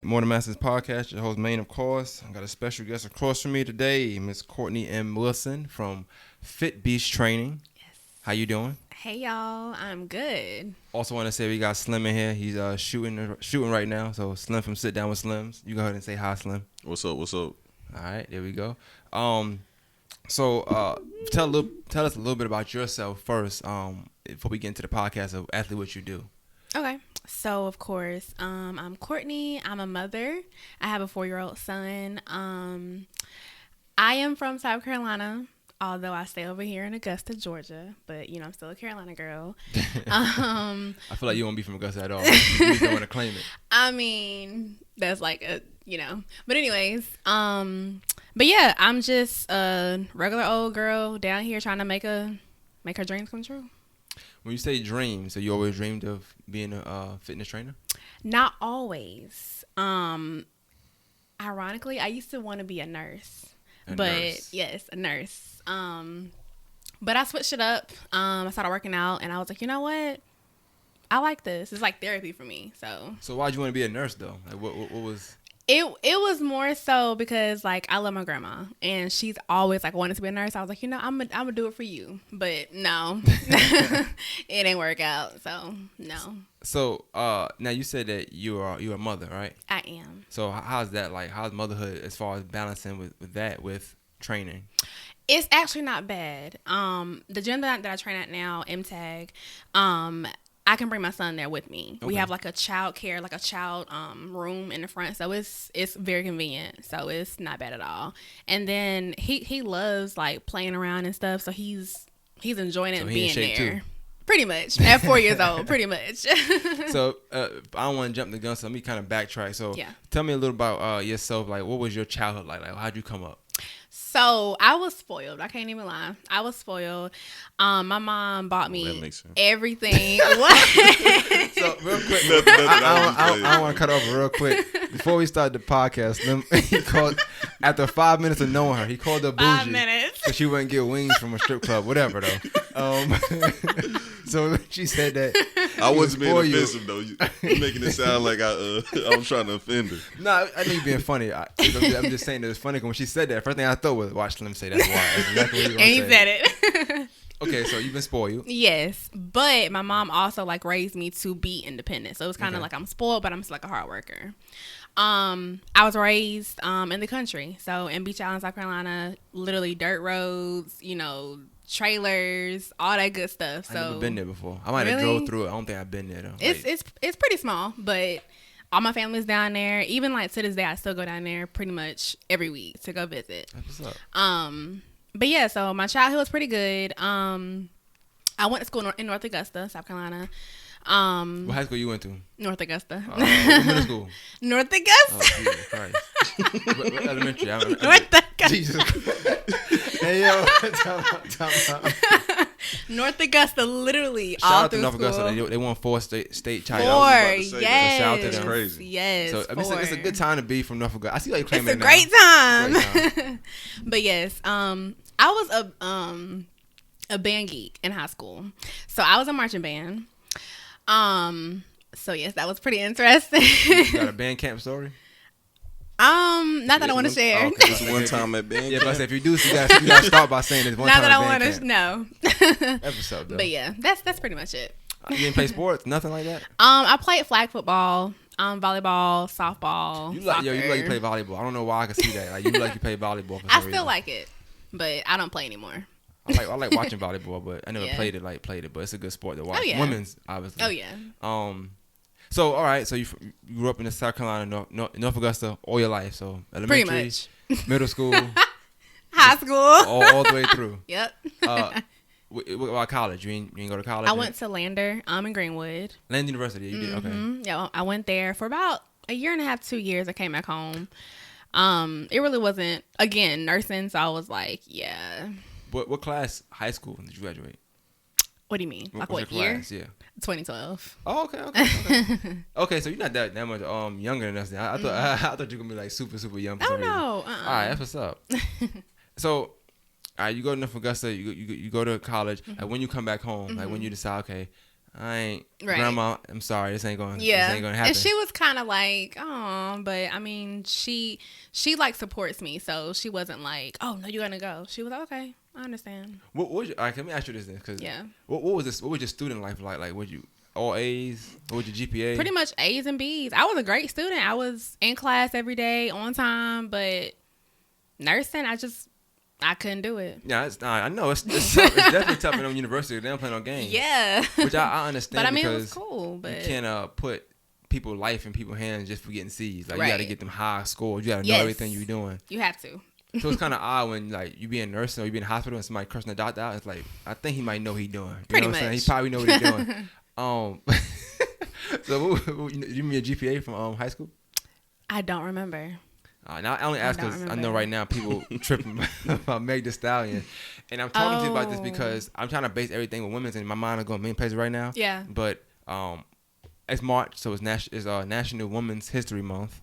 More Than Masters podcast. Your host, Maine, of course. I got a special guest across from me today, Miss Courtney Wilson from Fit Beast Training. Yes. How you doing? Hey y'all, I'm good. Also want to say we got Slim in here. He's shooting right now. So Slim from Sit Down with Slims. You go ahead and say hi, Slim. What's up? What's up? All right, there we go. So tell us a little bit about yourself first. Before we get into the podcast of actually what you do. Okay. So of course, I'm Courtney. I'm a mother. I have a 4-year-old son. I am from South Carolina, although I stay over here in Augusta, Georgia. But I'm still a Carolina girl. I feel like you won't be from Augusta at all. You just don't want to claim it. I mean, that's like But anyways, but yeah, I'm just a regular old girl down here trying to make her dreams come true. When you say dream, so you always dreamed of being a fitness trainer? Not always. Ironically, I used to want to be a nurse. Yes, a nurse. But I switched it up. I started working out, and I was like, you know what? I like this. It's like therapy for me. So why'd you want to be a nurse though? Like what was? It was more so because like I love my grandma and she's always like wanted to be a nurse. I was like, I'm gonna do it for you, but no, it didn't work out. So no. So now you said that you're a mother, right? I am. So how's that like? How's motherhood as far as balancing with training? It's actually not bad. The gym that I train at now, MTAG, I can bring my son there with me. Okay. We have like a child room in the front, so it's very convenient. So it's not bad at all. And then he loves like playing around and stuff, so he's enjoying it, so being there. Too. Pretty much at 4 years old, pretty much. So I don't want to jump the gun, so let me kind of backtrack. So tell me a little about yourself. Like, what was your childhood like? Like, how'd you come up? So I was spoiled. I can't even lie. I was spoiled. My mom bought me everything. What? So real quick, I want to cut off real quick before we start the podcast. He called after 5 minutes of knowing her. He called her bougie 5 minutes so she wouldn't get wings from a strip club, whatever though. So she said that I wasn't being offensive though. You making it sound like I was trying to offend her. No, I think you're being funny. I'm just saying that it's funny because when she said that, first thing I thought was, watch Slim say that's why. That's exactly what and he said it. Okay, so you've been spoiled. Yes, but my mom also like raised me to be independent. So it was kind of like I'm spoiled, but I'm still like a hard worker. I was raised in the country, so in Beach Island, South Carolina, literally dirt roads, trailers, all that good stuff. So I've never been there before. I might have drove through it. I don't think I've been there though. It's pretty small, but all my family's down there. Even like to this day, I still go down there pretty much every week to go visit. That's what's up. But yeah, so my childhood was pretty good. I went to school in North Augusta, South Carolina. What high school you went to? North Augusta. What middle school? North Augusta. Oh, Jesus Christ. what elementary? North Augusta. Jesus Christ. Hey, yo. Time. North Augusta, literally. Shout all out to North school. Augusta. They won 4 state titles. 4, yes. Shout out to them. That's crazy. Yes, so it's a good time to be from North Augusta. I see why you claiming it's a now. great time. But yes, I was a band geek in high school. So I was a marching band. So yes, that was pretty interesting. You got a band camp story? Not that I want to share. Okay. Just one time at band. Yeah, but I said if you do, you gotta start by saying this one not time that at I want band to camp. know. Episode though. But yeah, that's pretty much it. You didn't play sports? Nothing like that? I played flag football, volleyball, softball. You like soccer. you play volleyball. I don't know why I can see that. Like you play volleyball. For some I still reason. like it, but I don't play anymore. I like watching volleyball, but I never played it. But it's a good sport to watch. Oh, yeah. Women's, obviously. Oh yeah. So all right. So you grew up in the South Carolina, North Augusta, all your life. So elementary, Pretty much. middle school, High school, all the way through. Yep. What about college? You ain't go to college? I went to Lander, in Greenwood. Land University. You did okay. Yeah, I went there for about a year and a half, 2 years. I came back home. It really wasn't nursing. So I was like, yeah. What class high school did you graduate? What do you mean? Like What what year? class? Yeah. 2012. Oh, okay. Okay, so you're not that much younger than us. Then I thought you were gonna be like super young. For Oh some reason. no. All right, that's what's up. So, all right, you go to North Augusta. You go to college. Like when you come back home, like when you decide, okay, I ain't, Right. Grandma, I'm sorry, this ain't going to happen. And she was kind of like, oh, but I mean, she like supports me, so she wasn't like, oh no, you're gonna go. She was like, okay, I understand. What was all right, let me ask you this then, because what was this? What was your student life like? Like, was you all A's? What was your GPA? Pretty much A's and B's. I was a great student. I was in class every day, on time, but nursing, I couldn't do it. Yeah, I know it's tough. It's definitely tough in university. They don't play no games. Yeah, which I understand. But I mean, because it was cool. But you can't put people's life in people's hands just for getting C's. Like right. you got to get them high scores. You got to know everything you're doing. You have to. So it's kind of odd when like you be in nursing or you be in the hospital and somebody cursing the doctor out. It's like I think he might know what he doing. You Pretty know what much. I'm saying? He probably know what he doing. So you mean your GPA from high school? I don't remember. Now I only ask because I know right now people tripping about Meg Thee Stallion, and I'm talking to you about this because I'm trying to base everything with women's, and my mind is going main places right now. Yeah. But it's March, so it's National Women's History Month,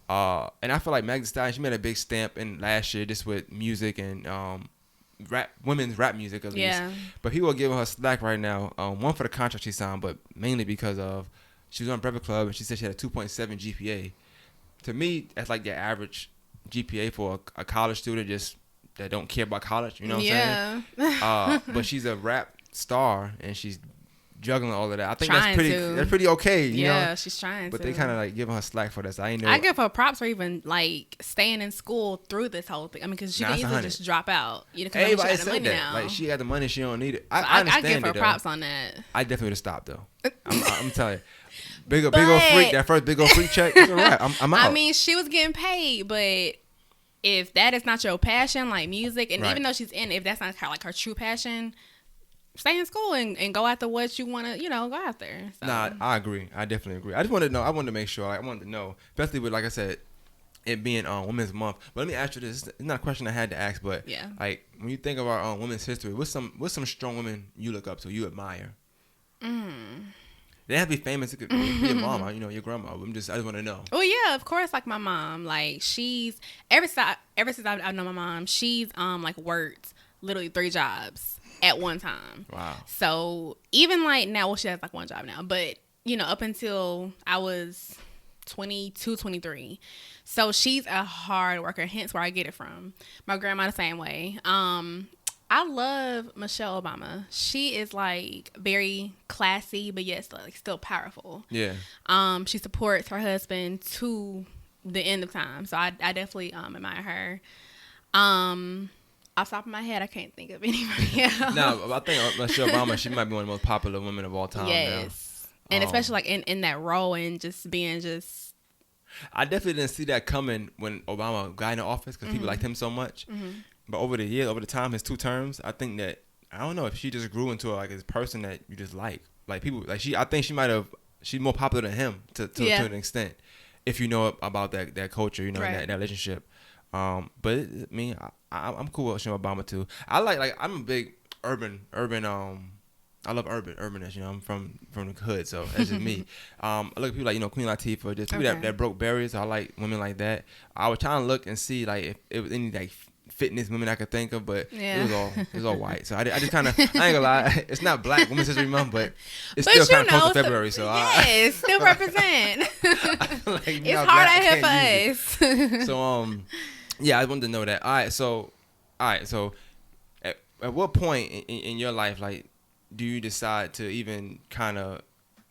and I feel like Meg Thee Stallion, she made a big stamp in last year just with music and women's rap music at least. Yeah. But people are giving her slack right now. One for the contract she signed, but mainly because of she was on Breakfast Club and she said she had a 2.7 GPA. To me, that's like your average GPA for a college student just that don't care about college. You know what I'm saying? But she's a rap star and she's juggling all of that. I think that's pretty okay. You know? She's trying but to. they kind of like giving her slack for this. I give her props for even like staying in school through this whole thing. I mean, because she can easily just drop out. You know, because she got the money now. Like she got the money, she don't need it. I understand give her it, props on that. I definitely would have stopped though. I'm telling you. Big old freak. That first big old freak check. It's all right. I'm out. I mean, she was getting paid, but if that is not your passion, like music, and even though she's in, if that's not her true passion, stay in school and go after what you want to, go after. So. Nah, I agree. I definitely agree. I just wanted to know. I wanted to make sure. I wanted to know, especially with, like I said, it being Women's Month. But let me ask you this. It's not a question I had to ask, but like when you think of our women's history, what's some strong women you look up to, you admire? They have to be famous. It could be your mama, your grandma. I just want to know. Well, yeah, of course. Like my mom, like she's ever since I've known my mom, she's like worked literally 3 jobs at one time. Wow. So even like now, well, she has like 1 job now, but up until I was 22, 23. So she's a hard worker. Hence where I get it from. My grandma the same way. I love Michelle Obama. She is like very classy, but yet still powerful. Yeah. She supports her husband to the end of time. So I definitely admire her. Off the top of my head, I can't think of anybody else. No, I think Michelle Obama, she might be one of the most popular women of all time. Yes. Now. And especially like in that role and just being just. I definitely didn't see that coming when Obama got in the office because people liked him so much. But over the time, his 2 terms, I think that I don't know if she just grew into like this person that you just like people like she. I think she's more popular than him to an extent, if you know about that culture, that relationship. But I mean, I'm cool with Michelle Obama too. I like I'm a big urban. I love urbanness. I'm from the hood, so that's just me. I look at people like Queen Latifah, just people that broke barriers. I like women like that. I was trying to look and see like if it was any like fitness women I could think of, but it was all white. So I just kind of, I ain't gonna lie, it's not Black Women's History Month, but it's still kind of close to February. So still represent. Like, it's hard out here for us. So yeah, I wanted to know that. All right, so at what point in your life like do you decide to even kind of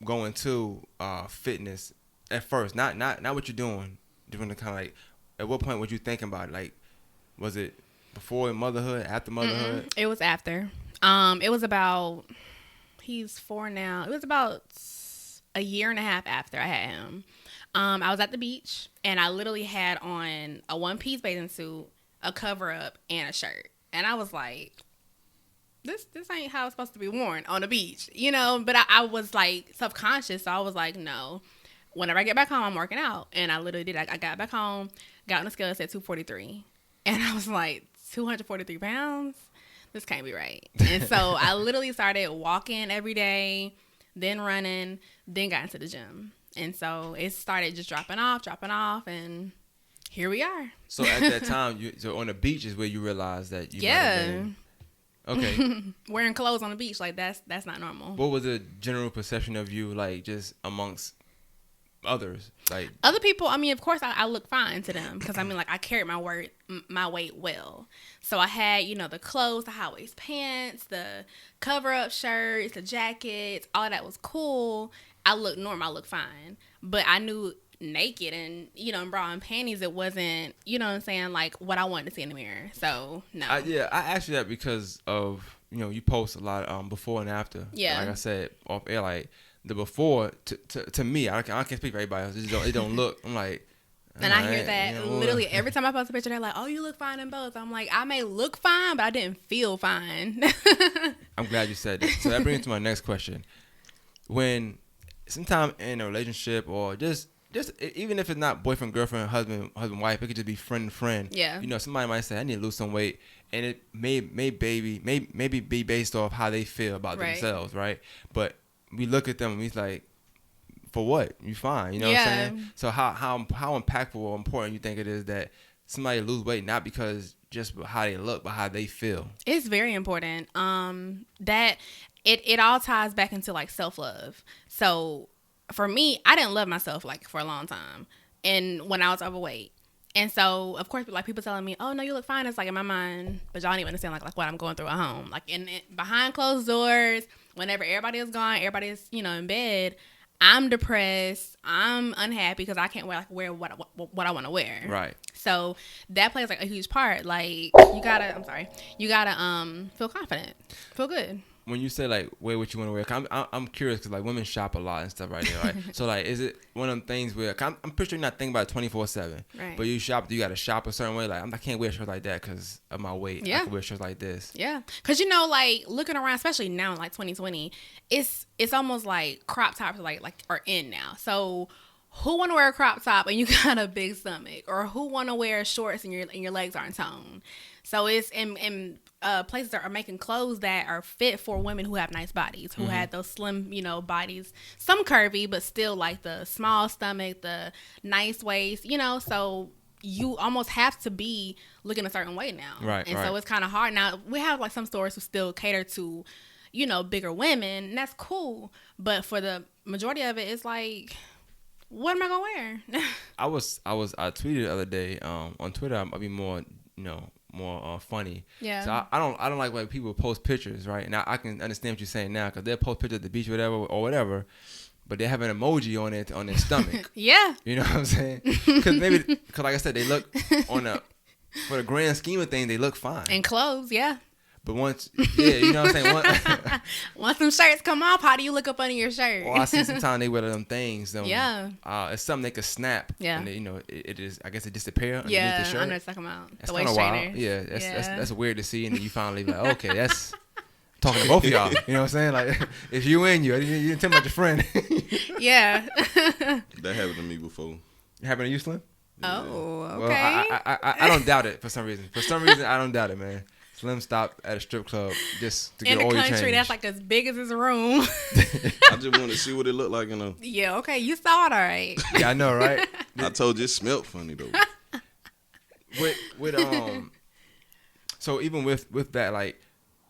go into fitness at first? Not what you're doing the kind of like. At what point were you thinking about it? Like, was it before motherhood, after motherhood? It was after. It was about, he's 4 now. It was about a year and a half after I had him. I was at the beach and I literally had on a 1-piece bathing suit, a cover up, and a shirt. And I was like, this ain't how it's supposed to be worn on the beach, But I was like subconscious, so I was like, no. Whenever I get back home, I'm working out, and I literally did. I got back home, got on the scale, it said 243, and I was like, 243 pounds. This can't be right. And so I literally started walking every day, then running, then got into the gym, and so it started just dropping off, and here we are. So at that time, so on the beach is where you realized that you might have been. Okay. Wearing clothes on the beach, like that's not normal. What was the general perception of you, like, just amongst others? Like, other people, I mean, of course I look fine to them because I mean, like, I carried my weight well. So I had, you know, the clothes, the high waist pants, the cover up shirts, the jackets, all of that was cool. I looked normal, I looked fine. But I knew naked and, you know, in bra and panties, it wasn't, you know what I'm saying, like what I wanted to see in the mirror. So no. I asked you that because of, you know, you post a lot before and after. Yeah. Like I said off air, like the before to me, I can't speak for everybody else. It don't look. I'm like. And I hear that, you know, literally every time I post a picture, they're like, "Oh, you look fine in both." I'm like, I may look fine, but I didn't feel fine. I'm glad you said that. So that brings me to my next question. When sometime in a relationship or just even if it's not boyfriend, girlfriend, husband, wife, it could just be friend. Yeah. You know, somebody might say, "I need to lose some weight," and it may maybe be based off how they feel about themselves, right? But we look at them and we like, for what? You fine, you know what I'm saying? So how impactful or important you think it is that somebody lose weight not because just how they look, but how they feel? It's very important. That it all ties back into like self-love. So for me, I didn't love myself like for a long time, and when I was overweight. And so, of course, like people telling me, "Oh no, you look fine." It's like in my mind, but y'all don't even understand like what I'm going through at home. Like behind closed doors, whenever everybody is gone, everybody's, you know, in bed, I'm depressed. I'm unhappy because I can't wear what I want to wear. Right. So that plays like a huge part. Like you gotta feel confident, feel good. When you say like wear what you want to wear, 'cause I'm curious because like women shop a lot and stuff right there, right? So like, is it one of them things where I'm pretty sure you're not thinking about it 24/7, right? But you got to shop a certain way. Like I can't wear shirts like that because of my weight. Yeah. I can wear shirts like this. Yeah, because you know, like looking around, especially now in like 2020, it's almost like crop tops are in now. So who want to wear a crop top and you got a big stomach, or who want to wear shorts and your legs aren't toned? So it's in places that are making clothes that are fit for women who have nice bodies, who had those slim, you know, bodies, some curvy, but still like the small stomach, the nice waist, you know. So you almost have to be looking a certain way now, right? And so it's kind of hard. Now we have like some stores who still cater to, you know, bigger women, and that's cool. But for the majority of it, it's like, what am I gonna wear? I tweeted the other day on Twitter. I'll be more, you know, more funny. Yeah. So I don't like when people post pictures, right? And I can understand what you're saying now because they'll post pictures at the beach or whatever, but they have an emoji on their stomach. Yeah. You know what I'm saying? Because like I said, they look for the grand scheme of things, they look fine. And clothes, yeah. But once, you know what I'm saying? Once them shirts come off, how do you look up under your shirt? Well, I see sometimes they wear them things. Yeah. It's something they could snap. Yeah. And they, you know, it is, I guess it disappears underneath yeah, the shirt. I know it's talking about. That's the waist kind of trainers. wild. Yeah, that's weird to see. And then you finally be like, okay, that's talking to both of y'all. You know what I'm saying? Like, it's you and you. You didn't tell me about your friend. Yeah. That happened to me before. It happened to you, Slim? Oh, okay. Well, I don't doubt it for some reason. For some reason, I don't doubt it, man. Slim stopped at a strip club just to get oil change. In a country that's like as big as his room. I just want to see what it looked like, you know. Yeah, okay. You saw it all right. Yeah, I know, right? I told you it smelled funny, though. So even with that, like,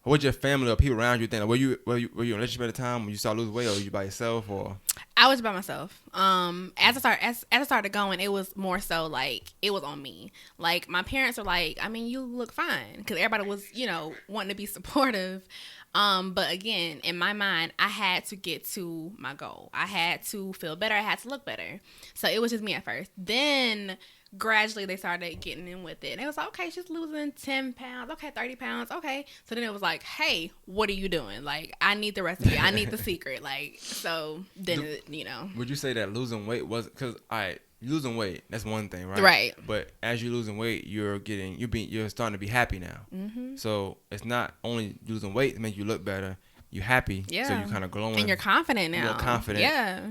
what your family or people around you think? Like, were you in a relationship at the time when you started losing weight, or were you by yourself, or? I was by myself. As I started going, it was more so like it was on me. Like my parents were like, I mean, you look fine, because everybody was, you know, wanting to be supportive. But again, in my mind, I had to get to my goal. I had to feel better. I had to look better. So it was just me at first. Then gradually they started getting in with it. And it was like, okay, she's losing 10 pounds. Okay, 30 pounds. Okay. So then it was like, hey, what are you doing? Like, I need the recipe. I need the secret. Like, so then, you know. Would you say that losing weight was, because, all right, losing weight, that's one thing, right? Right. But as you're losing weight, you're starting to be happy now. Mm-hmm. So it's not only losing weight to make you look better, you're happy. Yeah. So you're kind of glowing. And you're confident now. You're confident. Yeah.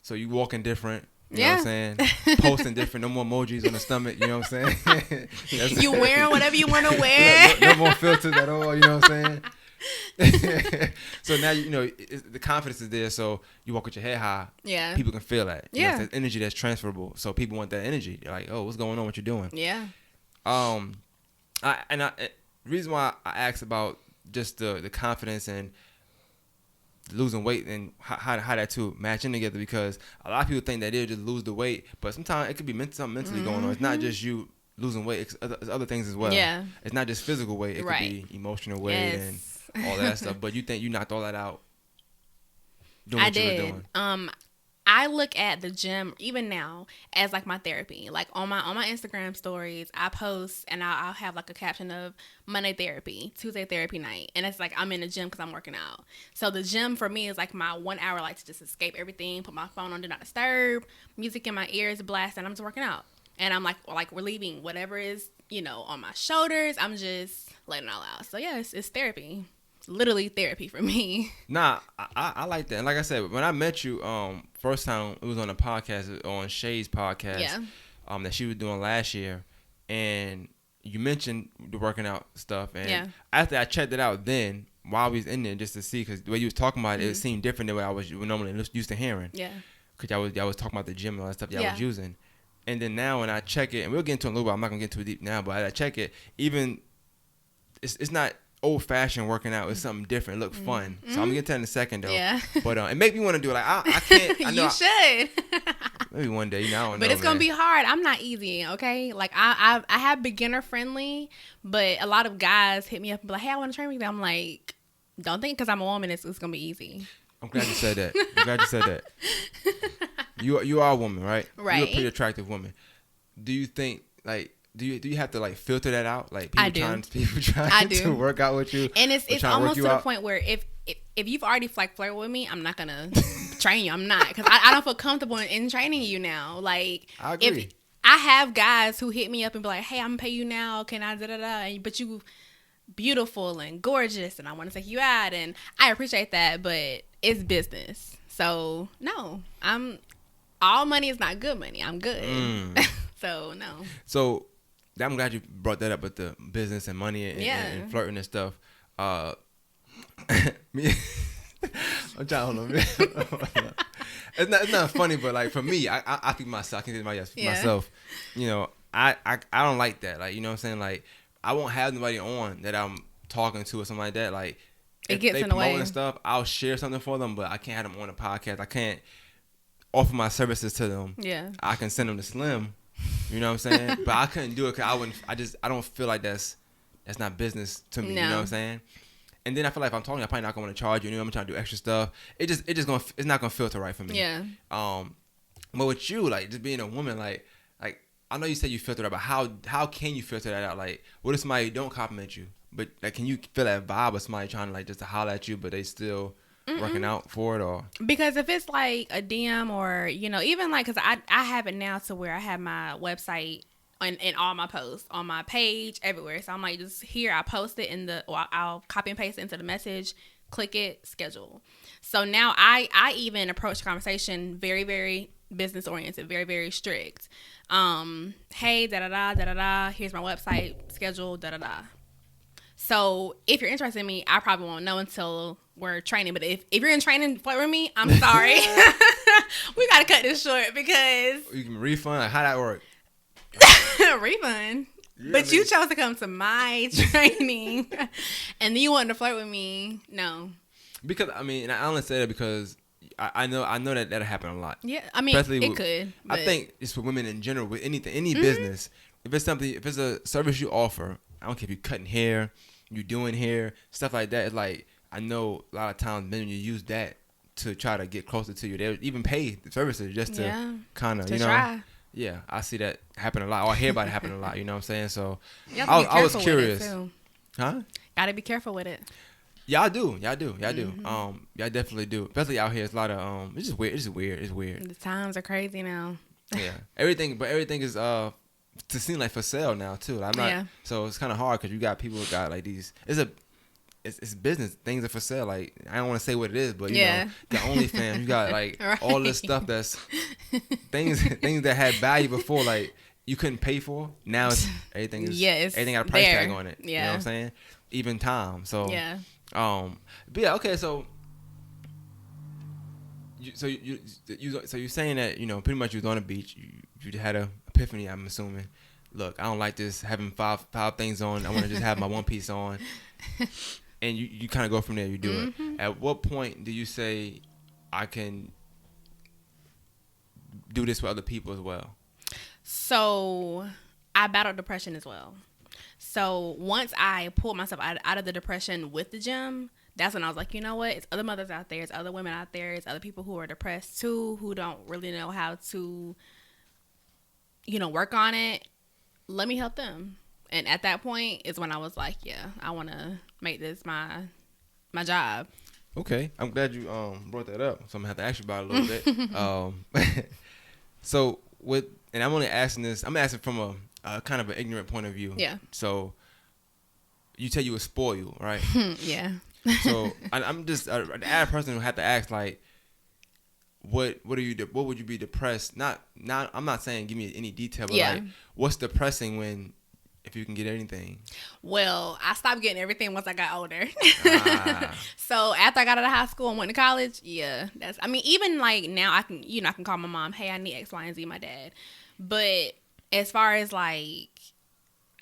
So you walking different. You yeah. know what I'm saying? Posting different. No more emojis on the stomach. You know what I'm saying? You wearing whatever you want to wear. No more filters at all. You know what I'm saying? So now, you know, the confidence is there. So you walk with your head high. Yeah. People can feel that. You yeah. know, there's energy that's transferable. So people want that energy. They're like, oh, what's going on? What you doing? Yeah. The reason why I asked about just the confidence and losing weight and how that two matching together, because a lot of people think that they'll just lose the weight, but sometimes it could be something mentally going on. It's not just you losing weight, it's other things as well. Yeah. It's not just physical weight, it could be emotional weight and all that stuff. But you think you knocked all that out doing what you were doing. I look at the gym even now as like my therapy. Like on my Instagram stories, I post and I'll have like a caption of Monday therapy, Tuesday therapy night, and it's like I'm in the gym because I'm working out. So the gym for me is like my 1 hour, like to just escape everything, put my phone on do not disturb, music in my ears, blast, and I'm just working out. And I'm like relieving whatever is on my shoulders. I'm just letting it all out. So yeah, it's therapy. Literally therapy for me. Nah, I like that. And like I said, when I met you, first time it was on a podcast, on Shay's podcast, that she was doing last year, and you mentioned the working out stuff, and after I checked it out, then while we was in there just to see, because the way you was talking about it, it seemed different than what I was normally used to hearing. Yeah. Because y'all was talking about the gym and all that stuff y'all was using, and then now when I check it, and we'll get into it a little bit. I'm not gonna get too deep now, but I check it, even it's not old-fashioned working out, is something different. It look fun. So I'm gonna get to that in a second though. Yeah. But it make me want to do it. Like I can't. I know you should. Maybe one day. I don't know. But it's gonna be hard. I'm not easy. Okay. Like I have beginner friendly, but a lot of guys hit me up and be like, "Hey, I want to train with you." I'm like, don't think because I'm a woman it's gonna be easy. I'm glad you said that. You are a woman, right? Right. You're a pretty attractive woman. Do you think like? Do you have to like filter that out? Like people trying to work out with you, and it's almost to the point where if you've already flirted with me, I'm not gonna train you. I'm not, because I don't feel comfortable in training you now. Like I agree. If I have guys who hit me up and be like, "Hey, I'm gonna pay you now. Can I but you beautiful and gorgeous, and I want to take you out," and I appreciate that, but it's business. So no, all money is not good money. I'm good. So no. So. I'm glad you brought that up with the business and money and flirting and stuff. Me, I'm trying to hold on. It's not funny, but like for me, I think myself. I can think myself. I don't like that. Like what I'm saying. Like I won't have nobody on that I'm talking to or something like that. Like it gets in the way. Promoting stuff, I'll share something for them, but I can't have them on a podcast. I can't offer my services to them. Yeah. I can send them to Slim. You know what I'm saying? But I couldn't do it because I don't feel like that's not business to me. No. You know what I'm saying? And then I feel like if I'm talking, I'm probably not gonna want to charge you. I'm trying to do extra stuff. It's not gonna filter right for me. Yeah. But with you, like just being a woman, like I know you said you filter that, but how can you filter that out? Like, what if somebody don't compliment you, but like, can you feel that vibe of somebody trying to like just to holler at you, but they still working out for it? Or because if it's like a DM or even like, because I have it now to where I have my website and all my posts on my page everywhere, so I'm like, just here I post it I'll copy and paste it into the message, click it, schedule. So now I even approach the conversation very, very business oriented, very, very strict. Hey, da-da-da, here's my website, schedule, da-da-da. So if you're interested in me, I probably won't know until we're training. But if you're in training, flirt with me, I'm sorry. We got to cut this short because... You can refund? Like, how that work? Refund? Yeah, but you chose to come to my training and then you wanted to flirt with me. No. Because, I only say that because... I know that'll happen a lot. Yeah, it could. But I think it's for women in general with any business. If it's a service you offer, I don't care if you're cutting hair, you're doing hair, stuff like that. It's like I know a lot of times men, you use that to try to get closer to you. They'll even pay the services just to kind of try. Yeah, I see that happen a lot. Or I hear about it happen a lot. You know what I'm saying? So I was curious. Huh? Gotta be careful with it. Y'all do. Mm-hmm. Y'all definitely do. Especially out here, it's a lot of it's just weird. It's weird. The times are crazy now. Yeah. Everything is to seem like for sale now too. I'm not. Yeah. So it's kind of hard because you got people who got like these. It's business. Things are for sale. Like I don't want to say what it is, but you know, the OnlyFans. You got like all this stuff that's things that had value before, like you couldn't pay for. Now everything got a price tag on it. Yeah. You know what I'm saying? Even time. So yeah. But yeah, okay, so you're saying that pretty much you was on the beach, you had an epiphany. I'm assuming. Look, I don't like this having five things on. I want to just have my one piece on. and you kind of go from there. You do it. At what point do you say, I can do this with other people as well? So I battled depression as well. So once I pulled myself out of the depression with the gym, that's when I was like, you know what? It's other mothers out there. It's other women out there. It's other people who are depressed too, who don't really know how to, work on it. Let me help them. And at that point is when I was like, yeah, I want to make this my job. Okay. I'm glad you brought that up. So I'm going to have to ask you about it a little bit. So and I'm only asking this, I'm asking from a kind of an ignorant point of view. Yeah. So you tell you were spoiled, right? Yeah. So I'm just an average person who had to ask, like, what would you be depressed? Not I'm not saying give me any detail, but like, what's depressing if you can get anything? Well, I stopped getting everything once I got older. So after I got out of high school and went to college, even like now I can call my mom, hey, I need X, Y, and Z, my dad. But as far as like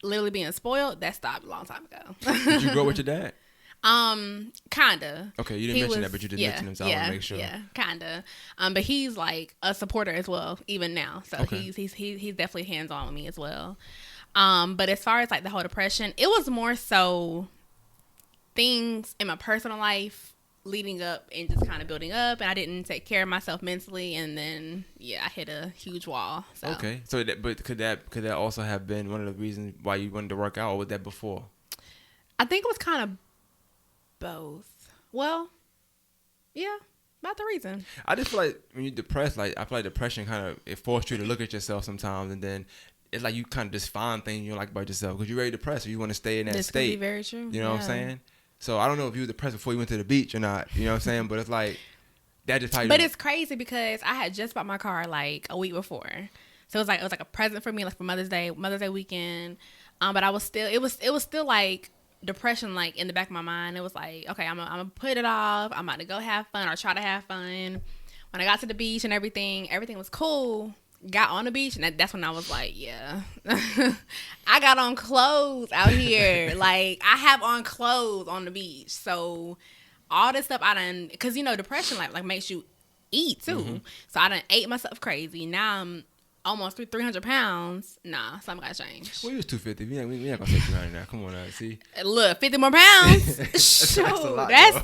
literally being spoiled, that stopped a long time ago. Did you grow up with your dad? Kinda. Okay, you didn't mention that, but you did mention him, so I want to make sure. Yeah, kinda. But he's like a supporter as well, even now. So he's definitely hands on with me as well. But as far as like the whole depression, it was more so things in my personal life leading up and just kind of building up, and I didn't take care of myself mentally, and then I hit a huge wall. So. Okay, so but could that also have been one of the reasons why you wanted to work out, or was that before? I think it was kind of both. Well, yeah, about the reason. I just feel like when you're depressed, like I feel like depression kind of it forces you to look at yourself sometimes, and then it's like you kind of just find things you don't like about yourself because you're very depressed or you want to stay in that this state. Could be very true. You know what I'm saying? So I don't know if you were depressed before you went to the beach or not. You know what I'm saying? But it's like that just how you. But it's crazy because I had just bought my car like a week before, so it was like a present for me, like for Mother's Day weekend. But I was still it was still like depression, like in the back of my mind. It was like, okay, I'm gonna put it off. I'm about to go have fun or try to have fun. When I got to the beach and everything was cool. Got on the beach, and that's when I was like, yeah, I got on clothes out here. Like, I have on clothes on the beach. So all this stuff I done, because depression like makes you eat too. Mm-hmm. So I done ate myself crazy. Now I'm almost 300 pounds. Nah, something got to change. Well, you was 250. We not gonna say 300 now. Come on now, see. Look, 50 more pounds. that's a lot, that's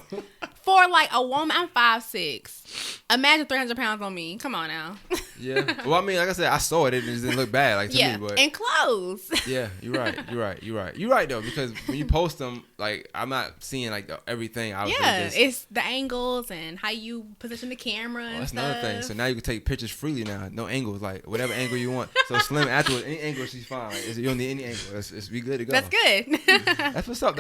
for like a woman. I'm 5'6". Imagine 300 pounds on me. Come on now. Yeah. Well, I mean, like I said, I saw it. It just didn't look bad, like to me. But and clothes. Yeah, you're right though, because when you post them, like I'm not seeing like everything. It's the angles and how you position the camera. And that's stuff. another thing. So now you can take pictures freely now, no angles, like whatever angle you want. So Slim afterwards, any angle she's fine. Like, you don't need any angle. It's we good to go. That's good. That's what's up.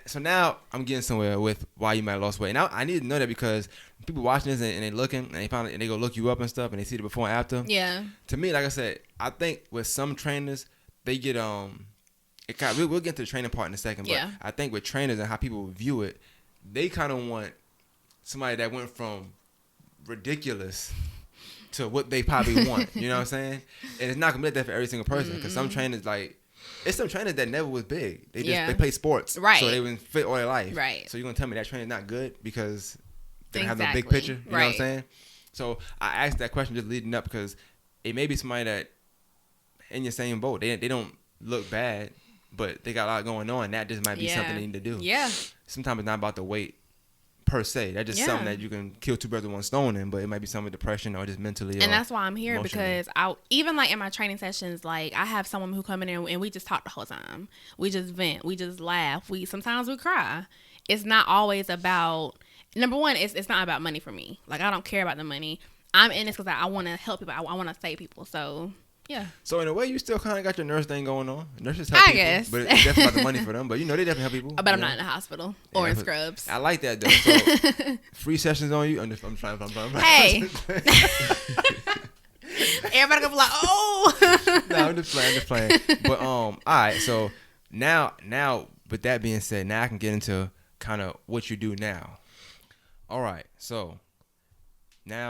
So now I'm getting somewhere with why you might have lost weight. And I need to know that because people watching this and they looking and they go look you up and stuff and they see the before and after. Yeah. To me, like I said, I think with some trainers they get we'll get to the training part in a second, but I think with trainers and how people view it, they kind of want somebody that went from ridiculous to what they probably want. You know what I'm saying? And it's not gonna be like that for every single person because some trainers it's some trainers that never was big. They just they play sports, right? So they been fit all their life, right? So you're gonna tell me that trainer's not good because they don't have no big picture. You know what I'm saying? So I asked that question just leading up because it may be somebody that in your same boat. They don't look bad, but they got a lot going on. That just might be something they need to do. Yeah. Sometimes it's not about the weight per se. That's just something that you can kill two birds with one stone in, but it might be some with depression or just mentally. And that's why I'm here because even like in my training sessions, like I have someone who come in and we just talk the whole time. We just vent. We just laugh. Sometimes we cry. It's not always about. Number one, it's not about money for me. Like I don't care about the money. I'm in this because I want to help people. I want to save people. So. Yeah. So in a way, you still kind of got your nurse thing going on. Nurses help people, guess. But it's definitely about the money for them. But they definitely help people. But I'm not in the hospital or in scrubs. I like that though. So free sessions on you. I'm trying. Hey. Everybody gonna be like, oh. No, I'm just playing. But all right. So now, with that being said, now I can get into kind of what you do now. All right. So